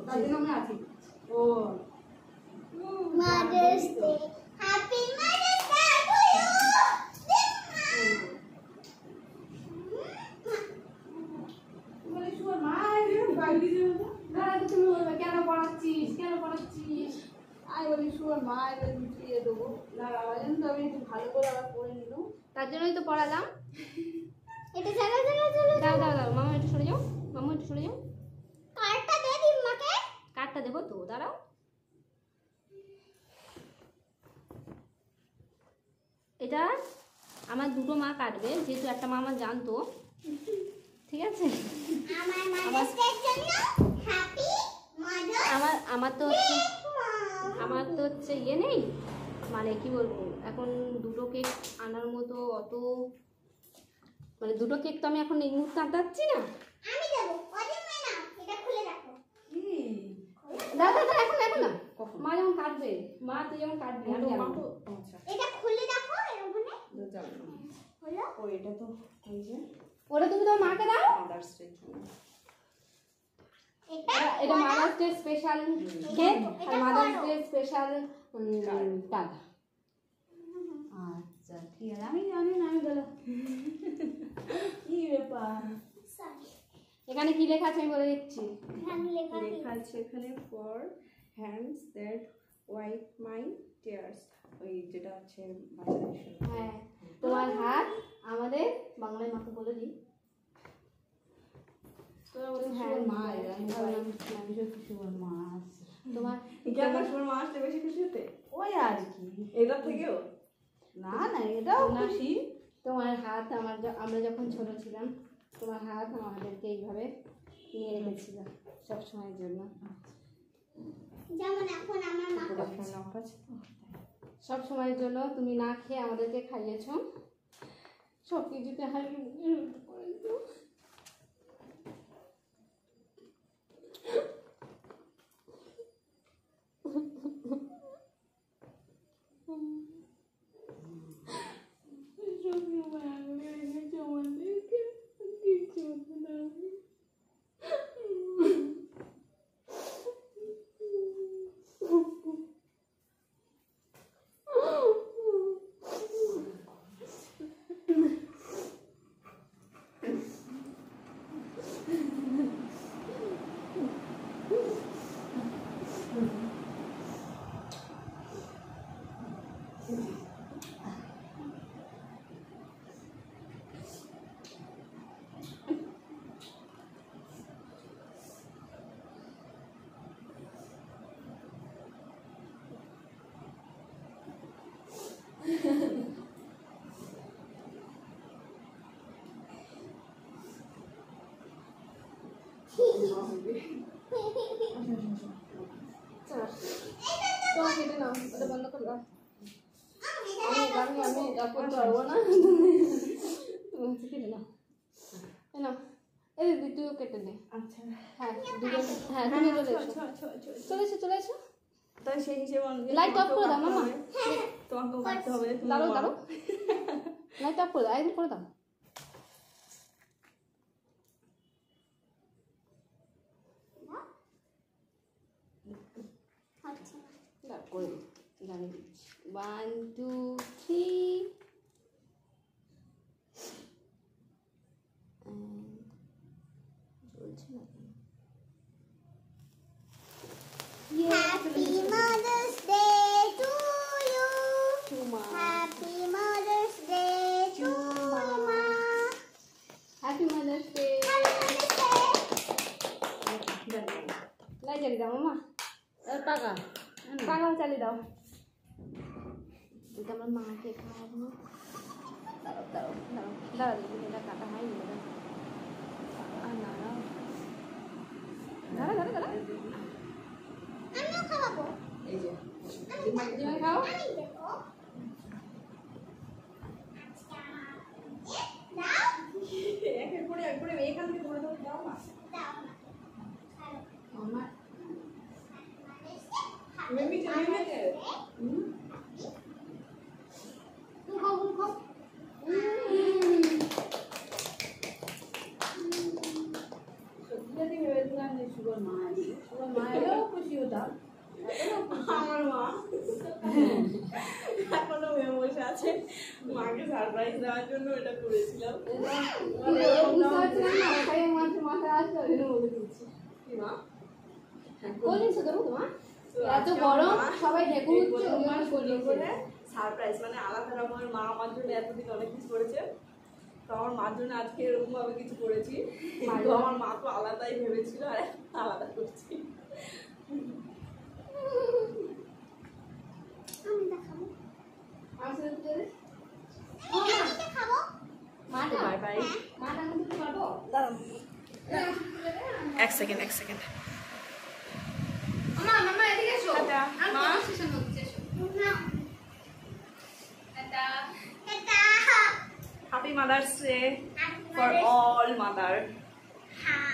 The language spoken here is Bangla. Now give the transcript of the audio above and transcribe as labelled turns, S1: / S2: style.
S1: তার জন্য আমরা আছি। ও
S2: mother's day, happy mother's day to you.
S1: বলে শুয়ার মা বাইরে যাবে না, তুমি বলবে কেন পড়াচ্ছিস কেন পড়াচ্ছিস, আমি বলি শুয়ার মা দিয়ে দেবো না, বাবা জান তো আমি একটু ভালো করে আবার পড়ে নিলাম,
S3: তার জন্যই তো পড়ালাম।
S2: এটা চলো চলো চলো
S3: দাও দাও দাও, মামা একটু সরে যাও, মামা একটু সরে যাও।
S2: কার্ডটা দে দিন মাকে।
S3: কার্ডটা দেবো তো, দাঁড়াও। এটা আমার দুটো মা কাটবে, যেহেতু একটা মা আমার জানতো, ঠিক আছে।
S2: আমার মাদার্স ডের জন্য হ্যাপি মাদার্স
S3: আমার তো হচ্ছে ইয়ে নেই, মানে কি বলবো, এখন দুটো কেক আনার মতো অত, মানে দুটো কেক তো আমি এখন এই মুহূর্তে আনতে পারছি না।
S2: আমি দেব ওদের মা না, এটা খুলে রাখো।
S3: দাদা দাদা এখন না, মা যখন কাটবে, মা তুই যখন কাটবি আমি জানবো।
S1: আচ্ছা
S2: এটা খুলে রাখো এর ওখানে।
S1: হলো ও এটা তো এই যে
S3: ওটা তুমি তোমার মাকে দাও।
S1: মাদার্স ডে জন্য
S3: এটা মাদার্স ডে স্পেশাল কেক আর মাদার্স ডে স্পেশাল কার্ড।
S1: আচ্ছা ঠিক আছে, আমি জানি না, আমি গেলাম কি ব্যাপার।
S2: সরি,
S3: এখানে কি লেখা আছে আমি বলে দিচ্ছি।
S2: এখানে লেখা কি?
S1: লেখা আছে এখানে for hands that wipe my tears, ওই যেটা আছে বাংলাদেশে।
S3: হ্যাঁ, তোমার হাত আমাদের বাংলায় মাকে বলে দিই।
S1: তোরা বলে
S3: হ্যাঁ,
S1: মা, আমি ভাবলাম আমি সত্যি শুয়ার মা আছে।
S3: তোমার
S1: কেন শুয়ার মা আসলে বেশি খুশি হতে? ওই আর কি, এটা থেকেও না না এটাও খুশি।
S3: তোমার হাত আমরা যখন ছোট ছিলাম, তোমার হাত আমাদেরকে এইভাবে নিয়ে রেখেছিল সব সময়ের জন্য।
S2: যেমন এখন আমার মা
S3: সব সময়ের জন্য তুমি না খেয়ে আমাদেরকে খাইয়েছ, সব কিছুতে হারিয়ে করেছো। তোমার কেটে নাও, ওটা বন্ধ করে দাও। আমি এটা করতে পারবো না, তুমি কেটে নাও। নাও, এই দিদি তুইও কেটে নে।
S1: আচ্ছা
S3: হ্যাঁ দুজন, হ্যাঁ তুমি চলে এসো, চলে এসো।
S1: তাই সেই হিসেবে
S3: লাইট অফ করে দাও মামা।
S1: তোমাকে করতে হবে।
S3: দাঁড়ো দাঁড়ো, লাইট অফ করে দাও, একদম করে দাও। করে জানি 1 2 3 চলছে না।
S2: Happy mother's day to you. Happy mother's day to মা।
S3: Happy mother's day. লাই চালিয়ে দাও মামা,
S1: টাকা
S3: পাগাও চালিয়ে দাও। এটা আমার মাকে খাওয়াবো। দাঁড়াও দাঁড়াও দাঁড়াও দাঁড়াও, এটা কাটা হয়নি। দাঁড়া দাঁড়া দাঁড়া,
S2: আমিও খাওয়াবো।
S1: এই যে
S3: তুমি খাও।
S2: আমি দেবো। দাও
S1: একের পরে এখান থেকে ধরে ধরে দাও না।
S2: দাও না।
S1: আমার মেমি মেমি সত্যি ভেবেছিলাম যে শুভ শুয়োর মা এলো, শুয়োর মা এলেও খুশি হতাম।
S4: আমার মা এখনো মেয়ে বসে আছে, মাকে সারপ্রাইজ দেওয়ার জন্য এটা করেছিলাম।
S1: বুঝতে পারছিলাম না, খাই মাথায় আসছে ওই জন্য বলে দিচ্ছি।
S4: কি মা?
S3: কোন জিনিস দেবো তোমার
S4: তো
S3: এত
S4: আজকে
S3: গরম
S4: আমার মা
S3: সবাই ঢেকুর
S4: এই
S3: উঠছে
S4: প্রথমবার
S3: ওই
S4: সুন্দর
S3: জন্য
S4: করে সারপ্রাইজ, মানে আলাদা রকমের। মা আমার জন্য এতদিন অনেক কিছু করেছে, তো আমার মার জন্য আজকে এরকম ভাবে কিছু করেছি। কিন্তু আমার মা তো আলাদাই ভেবেছিল আর আলাদা করছি।
S2: আমি দেখাবো।
S1: আমার সাথে তুলে দে।
S2: আমি দেখাবো।
S3: মাটা
S4: বাই বাই।
S3: মাটা কিন্তু পারবো
S4: এক সেকেন্ড।
S3: মামা মামা এদিকে এসো
S4: টাটা।
S3: আর
S4: মা।
S3: কনভারসেশন হচ্ছে এসো
S2: না,
S3: টাটা
S2: এটা
S4: happy mother's day
S2: Happy
S4: for
S2: Mother's
S4: all mother.
S2: Hi.